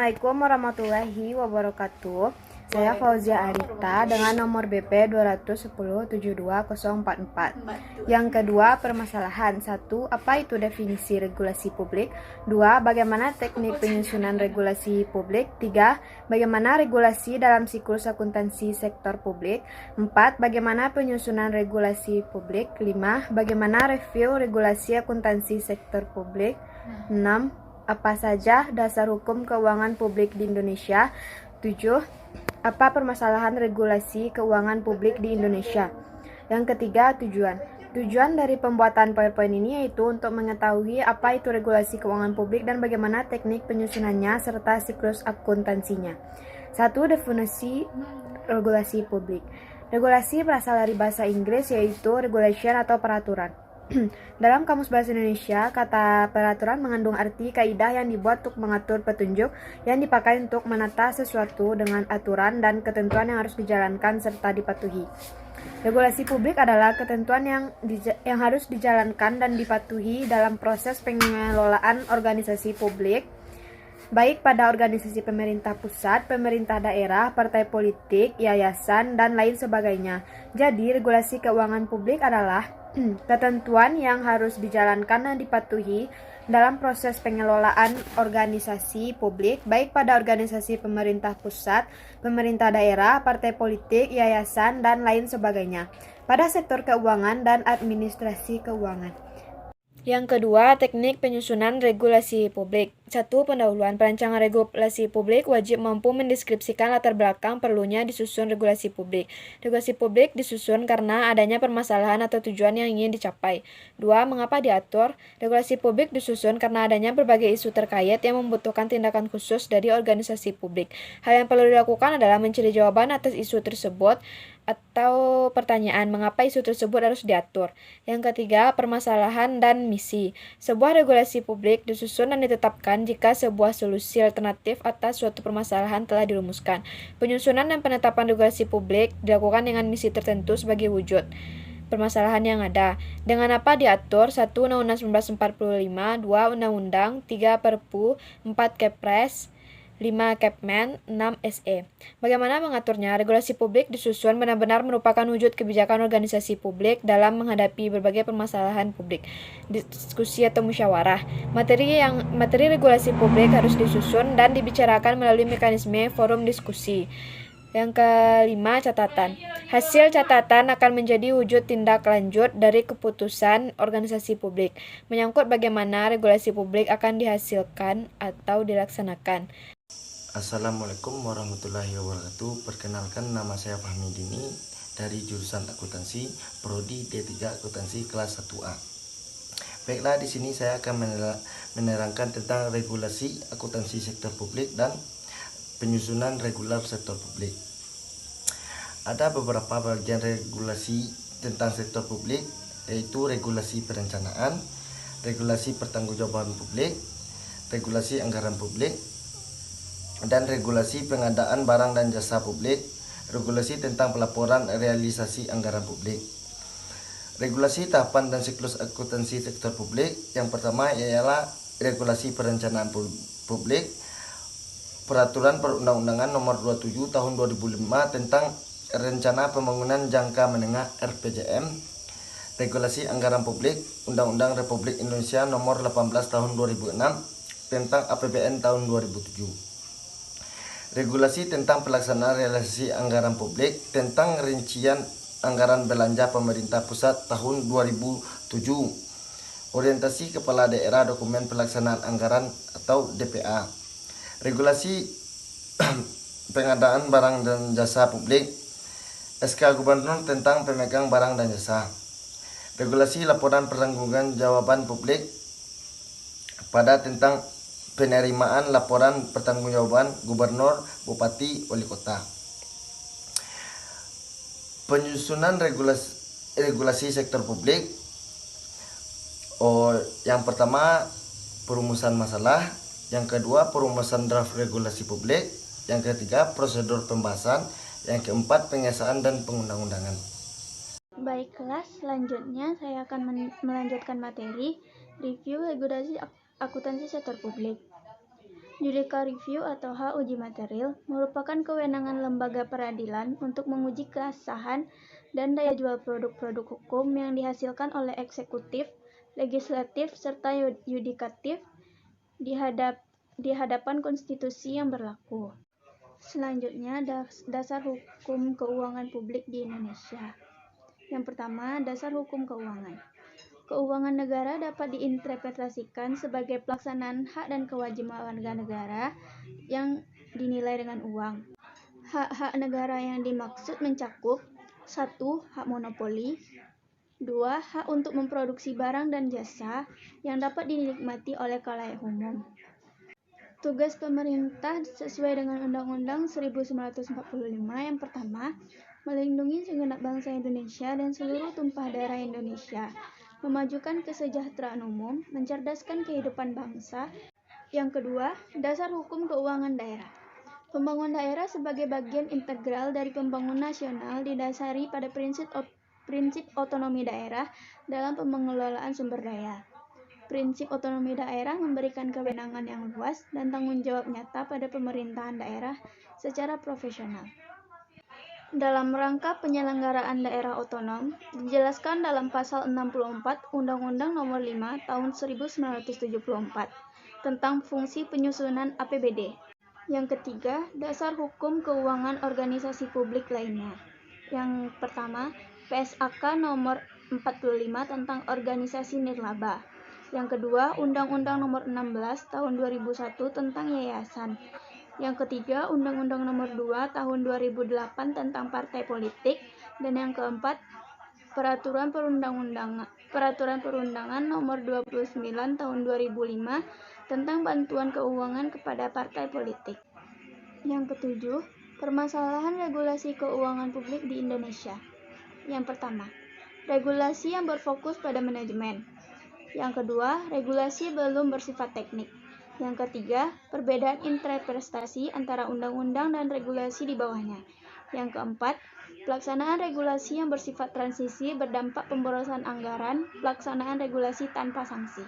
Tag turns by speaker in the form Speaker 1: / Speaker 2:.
Speaker 1: Assalamualaikum warahmatullahi wabarakatuh. Saya Fauzia Arita dengan nomor BP 210-72044. Yang kedua, permasalahan. 1. Apa itu definisi regulasi publik? 2. Bagaimana teknik penyusunan regulasi publik? 3. Bagaimana regulasi dalam siklus akuntansi sektor publik? 4. Bagaimana penyusunan regulasi publik? 5. Bagaimana review regulasi akuntansi sektor publik? 6. Apa saja dasar hukum keuangan publik di Indonesia? 7. Apa permasalahan regulasi keuangan publik di Indonesia? Yang ketiga, tujuan. Tujuan dari pembuatan PowerPoint ini yaitu untuk mengetahui apa itu regulasi keuangan publik dan bagaimana teknik penyusunannya serta siklus akuntansinya. 1. Definisi regulasi publik. Regulasi berasal dari bahasa Inggris yaitu regulation atau peraturan. Dalam Kamus Bahasa Indonesia, kata peraturan mengandung arti kaidah yang dibuat untuk mengatur petunjuk yang dipakai untuk menata sesuatu dengan aturan dan ketentuan yang harus dijalankan serta dipatuhi. Regulasi publik adalah ketentuan yang harus dijalankan dan dipatuhi dalam proses pengelolaan organisasi publik, baik pada organisasi pemerintah pusat, pemerintah daerah, partai politik, yayasan, dan lain sebagainya. Jadi, regulasi keuangan publik adalah ketentuan yang harus dijalankan dan dipatuhi dalam proses pengelolaan organisasi publik, baik pada organisasi pemerintah pusat, pemerintah daerah, partai politik, yayasan, dan lain sebagainya, pada sektor keuangan dan administrasi keuangan. Yang kedua, teknik penyusunan regulasi publik. 1. Pendahuluan. Perancangan regulasi publik wajib mampu mendeskripsikan latar belakang perlunya disusun regulasi publik. Regulasi publik disusun karena adanya permasalahan atau tujuan yang ingin dicapai. 2. Mengapa diatur? Regulasi publik disusun karena adanya berbagai isu terkait yang membutuhkan tindakan khusus dari organisasi publik. Hal yang perlu dilakukan adalah mencari jawaban atas isu tersebut atau pertanyaan mengapa isu tersebut harus diatur. Yang ketiga, permasalahan dan misi. Sebuah regulasi publik disusun dan ditetapkan jika sebuah solusi alternatif atas suatu permasalahan telah dirumuskan. Penyusunan dan penetapan regulasi publik dilakukan dengan misi tertentu sebagai wujud permasalahan yang ada. Dengan apa diatur? 1. Undang-Undang 1945, 2. Undang-Undang, 3. Perpu, 4. Kepres, 5. Kepmen, 6. SE. Bagaimana mengaturnya? Regulasi publik disusun benar-benar merupakan wujud kebijakan organisasi publik dalam menghadapi berbagai permasalahan publik. Diskusi atau musyawarah. Materi regulasi publik harus disusun dan dibicarakan melalui mekanisme forum diskusi. Yang kelima, catatan. Hasil catatan akan menjadi wujud tindak lanjut dari keputusan organisasi publik, menyangkut bagaimana regulasi publik akan dihasilkan atau dilaksanakan.
Speaker 2: Assalamualaikum warahmatullahi wabarakatuh. Perkenalkan, nama saya Fahmi Dini dari jurusan akuntansi Prodi D3 Akuntansi kelas 1A. Baiklah, di sini saya akan menerangkan tentang regulasi akuntansi sektor publik dan penyusunan regular sektor publik. Ada beberapa bagian regulasi tentang sektor publik, yaitu regulasi perencanaan, regulasi pertanggungjawaban publik, regulasi anggaran publik, dan regulasi pengadaan barang dan jasa publik, regulasi tentang pelaporan realisasi anggaran publik. Regulasi tahapan dan siklus akuntansi sektor publik. Yang pertama ialah regulasi perencanaan publik, peraturan perundang-undangan nomor 27 tahun 2005 tentang rencana pembangunan jangka menengah RPJM, regulasi anggaran publik, Undang-Undang Republik Indonesia nomor 18 tahun 2006 tentang APBN tahun 2007. Regulasi tentang pelaksanaan realisasi anggaran publik tentang rincian anggaran belanja pemerintah pusat tahun 2007. Orientasi kepala daerah dokumen pelaksanaan anggaran atau DPA. Regulasi pengadaan barang dan jasa publik. SK Gubernur tentang pemegang barang dan jasa. Regulasi laporan pertanggungjawaban publik pada tentang penerimaan laporan pertanggungjawaban gubernur, bupati, wali kota. Penyusunan regulasi sektor publik. Yang pertama, perumusan masalah. Yang kedua, perumusan draft regulasi publik. Yang ketiga, prosedur pembahasan. Yang keempat, pengesahan dan pengundang-undangan.
Speaker 3: Baiklah, selanjutnya saya akan melanjutkan materi review regulasi akuntansi sektor publik. Judicial review atau hak uji material merupakan kewenangan lembaga peradilan untuk menguji keabsahan dan daya jual produk-produk hukum yang dihasilkan oleh eksekutif, legislatif, serta yudikatif di hadapan konstitusi yang berlaku. Selanjutnya, dasar hukum keuangan publik di Indonesia. Yang pertama, dasar hukum keuangan. Keuangan negara dapat diinterpretasikan sebagai pelaksanaan hak dan kewajiban warga negara yang dinilai dengan uang. Hak-hak negara yang dimaksud mencakup 1. Hak monopoli, 2. Hak untuk memproduksi barang dan jasa yang dapat dinikmati oleh khalayak umum. Tugas pemerintah sesuai dengan Undang-Undang 1945 yang pertama, melindungi segenap bangsa Indonesia dan seluruh tumpah darah Indonesia, memajukan kesejahteraan umum, mencerdaskan kehidupan bangsa. Yang kedua, dasar hukum keuangan daerah. Pembangunan daerah sebagai bagian integral dari pembangunan nasional didasari pada prinsip otonomi daerah dalam pengelolaan sumber daya. Prinsip otonomi daerah memberikan kewenangan yang luas dan tanggung jawab nyata pada pemerintahan daerah secara profesional. Dalam rangka penyelenggaraan daerah otonom, dijelaskan dalam Pasal 64 Undang-Undang Nomor 5 Tahun 1974 tentang fungsi penyusunan APBD. Yang ketiga, dasar hukum keuangan organisasi publik lainnya. Yang pertama, PSAK Nomor 45 tentang organisasi nirlaba. Yang kedua, Undang-Undang Nomor 16 Tahun 2001 tentang yayasan. Yang ketiga, Undang-Undang Nomor 2 Tahun 2008 tentang partai politik. Dan yang keempat, Peraturan Perundangan Nomor 29 Tahun 2005 tentang bantuan keuangan kepada partai politik. Yang ketujuh, permasalahan regulasi keuangan publik di Indonesia. Yang pertama, regulasi yang berfokus pada manajemen. Yang kedua, regulasi belum bersifat teknik. Yang ketiga, perbedaan interpretasi antara undang-undang dan regulasi di bawahnya. Yang keempat, pelaksanaan regulasi yang bersifat transisi berdampak pemborosan anggaran, pelaksanaan regulasi tanpa sanksi.